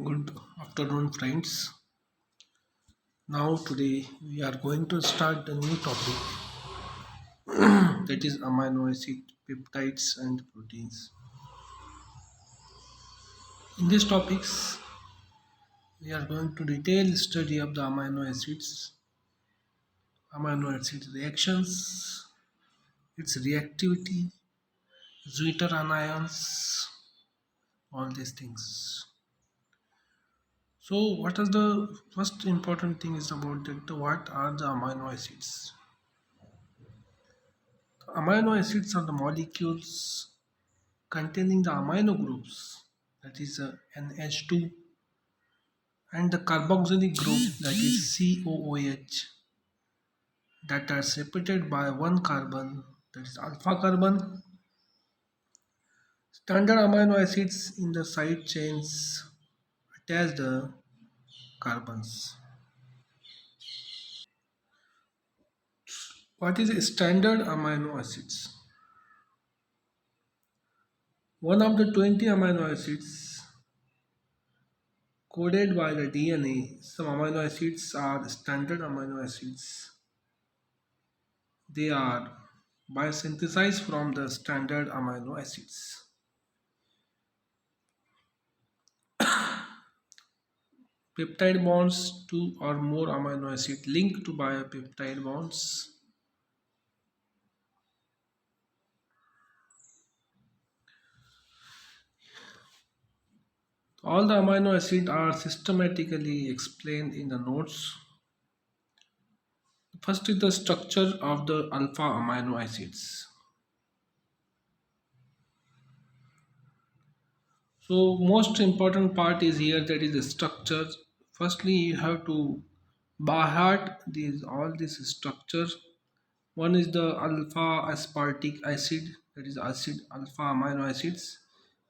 Good afternoon, friends. Now, today we are going to start a new topic that is amino acid, peptides, and proteins. In these topics, we are going to detail study of the amino acid reactions, its reactivity, Zwitter anions, all these things. So, what is the first important thing is about that? What are the amino acids? Amino acids are the molecules containing the amino groups, that is NH2, and the carboxylic group, that is COOH, that are separated by one carbon, that is alpha carbon. Standard amino acids in the side chains attach the carbons. What is a standard amino acids? One of the 20 amino acids coded by the DNA. Some amino acids are standard amino acids. They are biosynthesized from the standard amino acids. Peptide bonds, two or more amino acid linked to biopeptide bonds. All the amino acids are systematically explained in the notes. First is the structure of the alpha amino acids. So most important part is here, that is the structure. Firstly, you have to by heart these all these structures. One is the alpha aspartic acid, that is acid alpha amino acids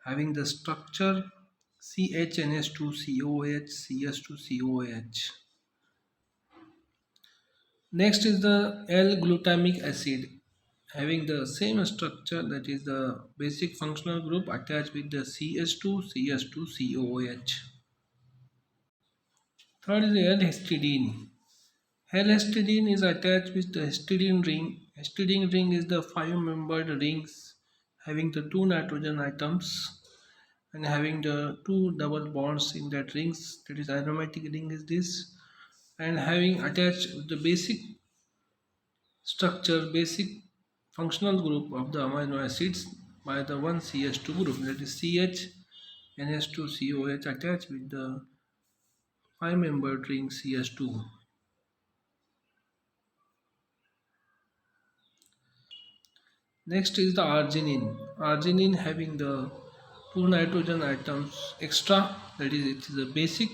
having the structure CHNS2COH CS2COH. Next is the L-glutamic acid having the same structure, that is the basic functional group attached with the CS2CS2COH. Third is the L-histidine. L-histidine is attached with the histidine ring. Histidine ring is the five-membered rings having the two nitrogen atoms and having the two double bonds in that rings. That is aromatic ring is this, and having attached the basic structure, basic functional group of the amino acids by the one CH2 group, that is CH attached with the five-membered ring CH2. Next is the arginine. Arginine having the two nitrogen atoms extra, that is it is a basic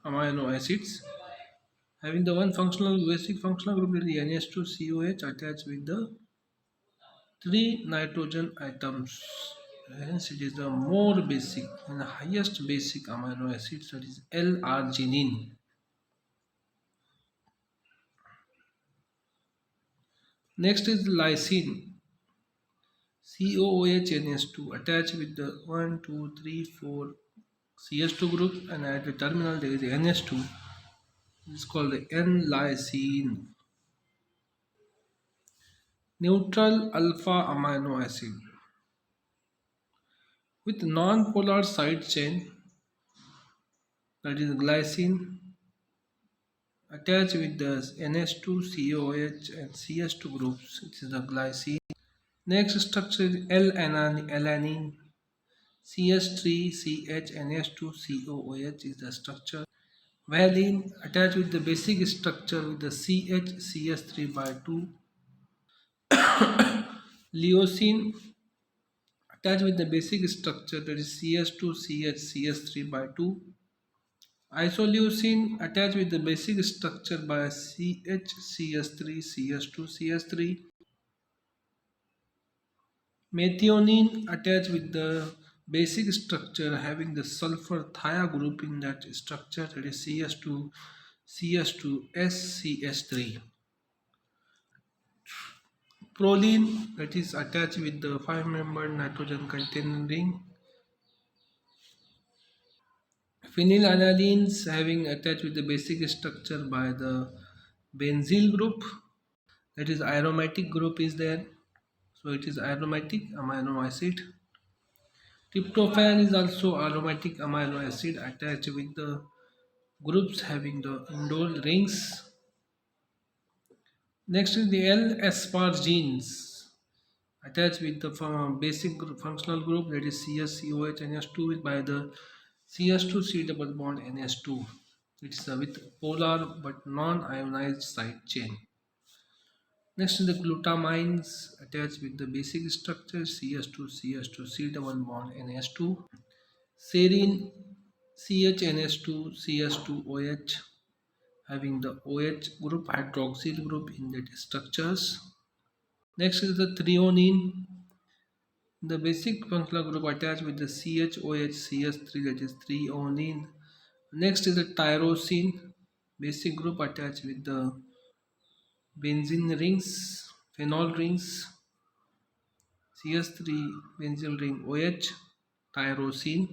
amino acids having the one functional basic functional group, that is NH2COH attached with the three nitrogen atoms. Hence it is the more basic and the highest basic amino acids, that is L-arginine. Next is lysine. COOH-NH2 attached with the 1, 2, 3, 4 CH2 group, and at the terminal there is NH2. It is called the N-lysine. Neutral alpha amino acid with non-polar side chain, that is glycine, attached with the NH2COH and CS2 groups. It is the glycine. Next structure is L-alanine. CS3CHNH2COOH is the structure. Valine attached with the basic structure with the CHCS3 by 2. Leucine attached with the basic structure, that is CS2CHCS3 by 2. Isoleucine attached with the basic structure by CHCS3 CS2 CS3. Methionine attached with the basic structure having the sulfur thia group in that structure, that is CS2 CS2 SCS3. Proline, that is attached with the five-membered nitrogen containing ring. Phenylanalines having attached with the basic structure by the benzyl group, that is aromatic group is there, so it is aromatic amino acid. Tryptophan is also aromatic amino acid attached with the groups having the indole rings. Next is the L-aspargines attached with the basic functional group, that is CSCOH NH2 by the CS2 C double bond NH2. It's with polar but non-ionized side chain. Next is the glutamines attached with the basic structure CS2 CS2 C double bond NH2. Serine CHNH2 CS2OH having the OH group hydroxyl group in the structures. Next is the threonine, the basic functional group attached with the CHOH CS3, that is threonine. Next is the tyrosine, basic group attached with the benzene rings, phenol rings, CS3 benzyl ring OH, tyrosine.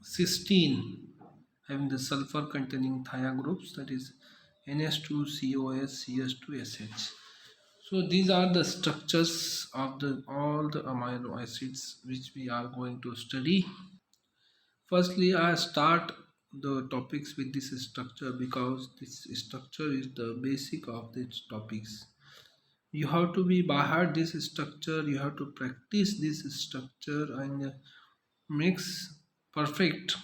Cysteine having the sulfur containing thia groups, that is NH2COS CS2SH. So these are the structures of the all the amino acids which we are going to study. Firstly, I start the topics with this structure because this structure is the basic of these topics. You have to be by heart this structure, you have to practice this structure and makes perfect.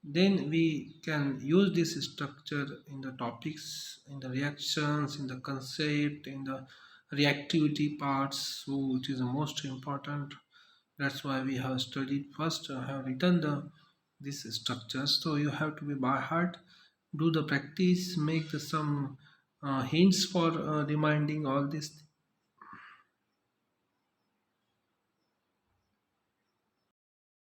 Then we can use this structure in the topics, in the reactions, in the concept, in the reactivity parts. So it is the most important. That's why we have studied first. I have written the this structure. So you have to be by heart, do the practice, make some hints for reminding all this